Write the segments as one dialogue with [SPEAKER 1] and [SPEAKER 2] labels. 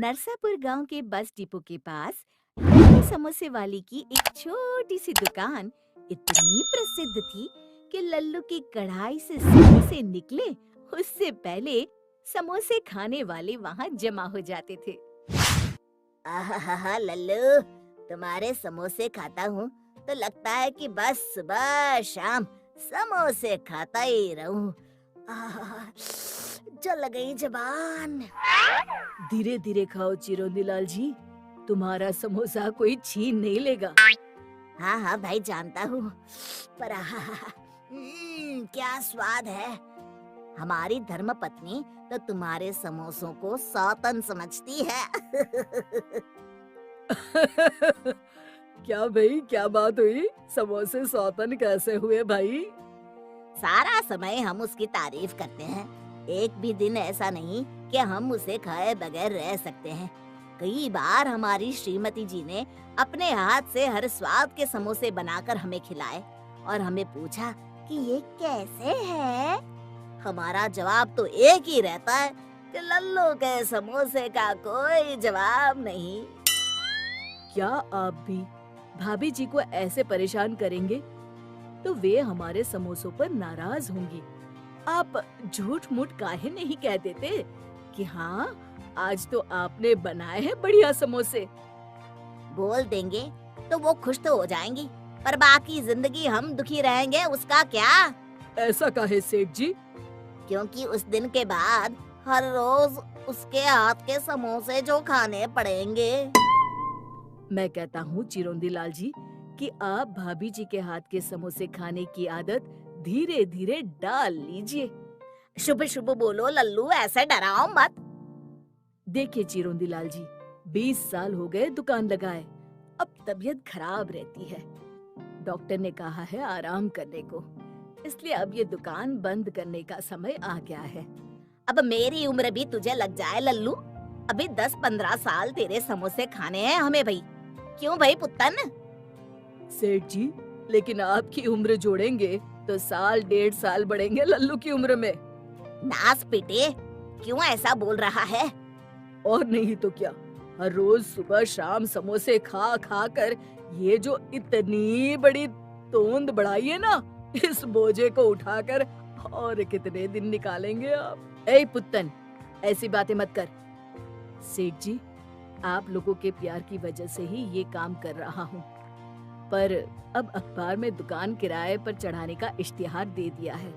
[SPEAKER 1] नरसापुर गांव के bus depot के पास लल्लू समोसे वाली की एक छोटी सी दुकान इतनी प्रसिद्ध थी कि लल्लू की कढ़ाई से समोसे निकले उससे पहले समोसे खाने वाले वहां जमा हो जाते थे।
[SPEAKER 2] आहा लल्लू, तुम्हारे समोसे खाता हूँ तो लगता है कि बस सुबह शाम समोसे खाता ही रहूं। आहा, जल गई जबान।
[SPEAKER 1] धीरे धीरे खाओ चिरोंदी लाल जी, तुम्हारा समोसा कोई छीन नहीं लेगा।
[SPEAKER 2] हाँ हाँ भाई, जानता हूँ, पर क्या स्वाद है। हमारी धर्मपत्नी तो तुम्हारे समोसों को सौतन समझती है।
[SPEAKER 1] क्या भाई, क्या बात हुई? समोसे सौतन कैसे हुए भाई?
[SPEAKER 2] सारा समय हम उसकी तारीफ करते हैं, एक भी दिन ऐसा नहीं कि हम उसे खाए बगैर रह सकते हैं। कई बार हमारी श्रीमती जी ने अपने हाथ से हर स्वाद के समोसे बनाकर हमें खिलाए और हमें पूछा कि ये कैसे है। हमारा जवाब तो एक ही रहता है कि लल्लू के समोसे का कोई जवाब नहीं।
[SPEAKER 1] क्या आप भी भाभी जी को ऐसे परेशान करेंगे तो वे हमारे समोसों पर नाराज होंगी। आप झूठ मूठ काहे नहीं कह देते कि हाँ, आज तो आपने बनाए हैं बढ़िया समोसे।
[SPEAKER 2] बोल देंगे तो वो खुश तो हो जाएंगी, पर बाकी जिंदगी हम दुखी रहेंगे, उसका क्या?
[SPEAKER 1] ऐसा काहे सेठ जी?
[SPEAKER 2] क्योंकि उस दिन के बाद हर रोज उसके हाथ के समोसे जो खाने पड़ेंगे।
[SPEAKER 1] मैं कहता हूँ चिरोंदी लाल जी कि आप भाभी जी के हाथ के समोसे खाने की आदत धीरे धीरे डाल लीजिए।
[SPEAKER 2] शुभ शुभ बोलो लल्लू, ऐसे डराओ मत।
[SPEAKER 1] देखिए चिरोंदी लाल जी, 20 साल हो गए दुकान लगाए, अब तबीयत खराब रहती है। डॉक्टर ने कहा है आराम करने को, इसलिए अब ये दुकान बंद करने का समय आ गया है।
[SPEAKER 2] अब मेरी उम्र भी तुझे लग जाए लल्लू, अभी 10-15 साल तेरे समोसे खाने हैं हमें भाई। क्यों भाई पुत्तन?
[SPEAKER 1] सेठ जी, लेकिन आपकी उम्र जोड़ेंगे तो साल 1.5 साल बढ़ेंगे लल्लू की उम्र में।
[SPEAKER 2] नास पिटे, क्यों ऐसा बोल रहा है?
[SPEAKER 1] और नहीं तो क्या, हर रोज सुबह शाम समोसे खा खा कर ये जो इतनी बड़ी तोंद बढ़ाई है ना, इस बोझे को उठाकर और कितने दिन निकालेंगे आप? ए पुत्तन, ऐसी बातें मत कर। सेठ जी, आप लोगों के प्यार की वजह से ही ये काम कर रहा हूँ, पर अब अखबार में दुकान किराए पर चढ़ाने का इश्तिहार दे दिया है।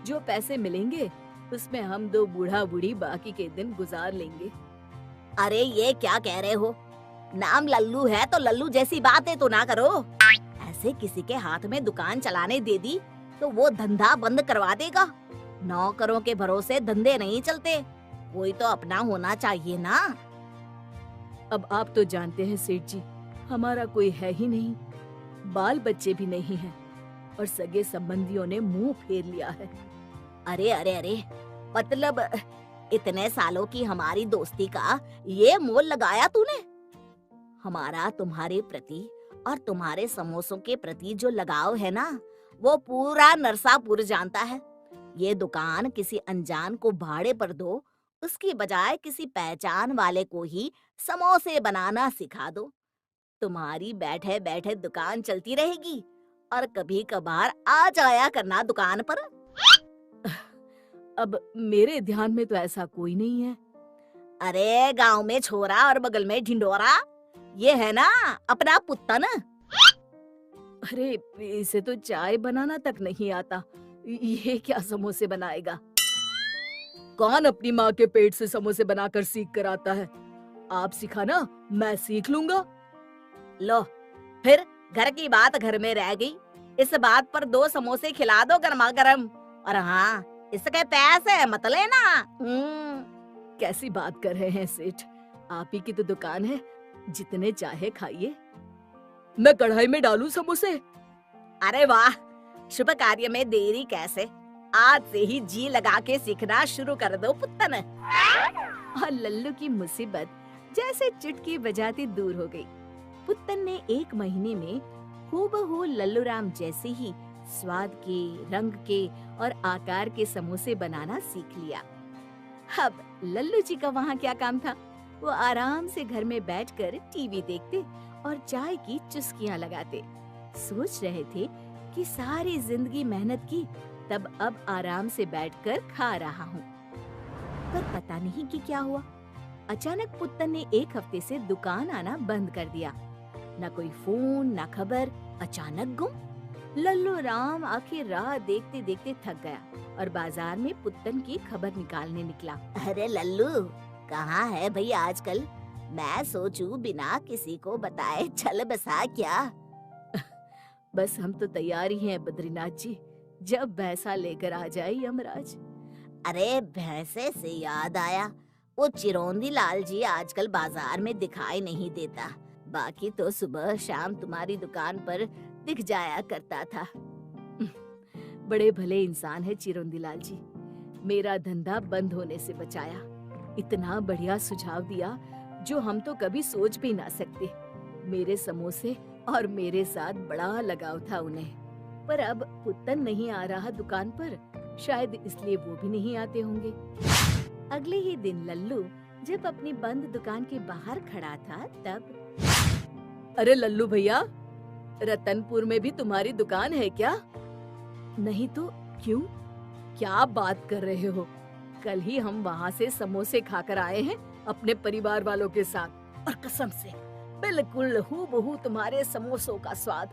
[SPEAKER 1] जो पैसे मिलेंगे उसमें हम दो बूढ़ा बूढ़ी बाकी के दिन गुजार लेंगे।
[SPEAKER 2] अरे ये क्या कह रहे हो? नाम लल्लू है तो लल्लू जैसी बातें तो ना करो। ऐसे किसी के हाथ में दुकान चलाने दे दी तो वो धंधा बंद करवा देगा। नौकरों के भरोसे धंधे नहीं चलते, कोई तो अपना होना चाहिए ना।
[SPEAKER 1] अब आप तो जानते हैं सेठ जी, हमारा कोई है ही नहीं, बाल बच्चे भी नहीं हैं और सगे संबंधियों ने मुंह फेर लिया है।
[SPEAKER 2] अरे अरे अरे, मतलब इतने सालों की हमारी दोस्ती का ये मोल लगाया तूने? हमारा तुम्हारे प्रति और तुम्हारे समोसों के प्रति जो लगाव है ना, वो पूरा नरसापुर जानता है। ये दुकान किसी अनजान को भाड़े पर दो, उसकी बजाय किसी पहचान वाले को ही समोसे बनाना सिखा दो। तुम्हारी बैठे बैठे दुकान चलती रहेगी और कभी कभार आ जाया करना दुकान पर।
[SPEAKER 1] अब मेरे ध्यान में तो ऐसा कोई नहीं है।
[SPEAKER 2] अरे गांव में छोरा और बगल में ढिंडोरा, ये है ना अपना पुत्तन।
[SPEAKER 1] अरे इसे तो चाय बनाना तक नहीं आता, ये क्या समोसे बनाएगा? कौन अपनी माँ के पेट से समोसे बनाकर सीख कर आता है? आप सिखाना, मैं सीख लूंगा।
[SPEAKER 2] लो, फिर घर की बात घर में रह गई। इस बात पर 2 समोसे खिला दो गर्मा गर्म, और हाँ, इसके पैसे मत लेना।
[SPEAKER 1] कैसी बात कर रहे हैं सेठ, आप ही की तो दुकान है, जितने चाहे खाइए। मैं कढ़ाई में डालूं समोसे?
[SPEAKER 2] अरे वाह, शुभ कार्य में देरी कैसे, आज से ही जी लगा के सीखना शुरू कर दो पुत्तन।
[SPEAKER 1] और लल्लू की मुसीबत जैसे चुटकी बजाती दूर हो गई। पुत्तन ने 1 महीने में हूबहू लल्लू राम जैसे ही स्वाद के, रंग के और आकार के समोसे बनाना सीख लिया। अब लल्लू जी का वहाँ क्या काम था?
[SPEAKER 2] वो आराम से घर में बैठकर टीवी देखते और चाय की चुस्कियां लगाते। सोच रहे थे कि सारी जिंदगी मेहनत की, तब अब आराम से बैठकर खा रहा हूँ। पर पता नहीं कि क्या हुआ, अचानक पुत्तन ने एक हफ्ते से दुकान आना बंद कर दिया। न कोई फोन न खबर, अचानक गुम। लल्लू राम आखिर राह देखते देखते थक गया और बाजार में पुत्तन की खबर निकालने निकला। अरे लल्लू, कहाँ है भैया आजकल? मैं सोचूं बिना किसी को बताए चल बसा क्या?
[SPEAKER 1] बस हम तो तैयार ही हैं बद्रीनाथ जी, जब भैंसा लेकर आ जाए यमराज।
[SPEAKER 2] अरे भैंसे से याद आया, वो चिरौंदी लाल जी आजकल बाजार में दिखाई नहीं देता। बाकी तो सुबह शाम तुम्हारी दुकान पर दिख जाया करता था।
[SPEAKER 1] बड़े भले इंसान है चिरौंदी लाल जी, मेरा धंधा बंद होने से बचाया। इतना बढ़िया सुझाव दिया जो हम तो कभी सोच भी ना सकते। मेरे समोसे और मेरे साथ बड़ा लगाव था उन्हें। पर अब पुत्तन नहीं आ रहा दुकान पर, शायद इसलिए वो भी नहीं आते होंगे। अगले ही दिन लल्लू जब अपनी बंद दुकान के बाहर खड़ा था तब, अरे लल्लू भैया, रतनपुर में भी तुम्हारी दुकान है क्या? नहीं तो क्यों? क्या बात कर रहे हो? कल ही हम वहाँ से समोसे खाकर आए हैं अपने परिवार वालों के साथ, और कसम से बिल्कुल हूबहू तुम्हारे समोसों का स्वाद।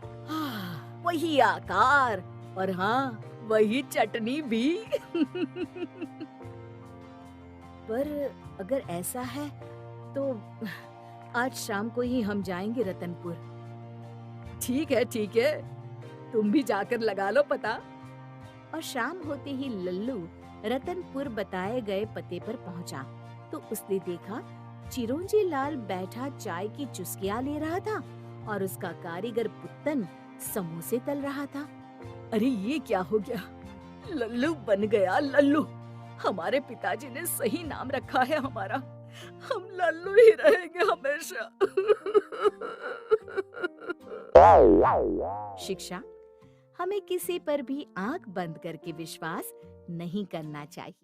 [SPEAKER 1] वही आकार और हाँ, वही चटनी भी। पर अगर ऐसा है तो आज शाम को ही हम जाएंगे रतनपुर। ठीक है, तुम भी जाकर लगा लो पता। और शाम होते ही लल्लू रतनपुर बताए गए पते पर पहुंचा तो उसने देखा चिरौंजी लाल बैठा चाय की चुस्कियां ले रहा था और उसका कारीगर पुत्तन समोसे तल रहा था। अरे ये क्या हो गया? लल्लू बन गया लल्लू। हमारे पिताजी ने सही नाम रखा है हमारा। हम लल्लू ही रहेंगे हमेशा। शिक्षा, हमें किसी पर भी आंख बंद करके विश्वास नहीं करना चाहिए।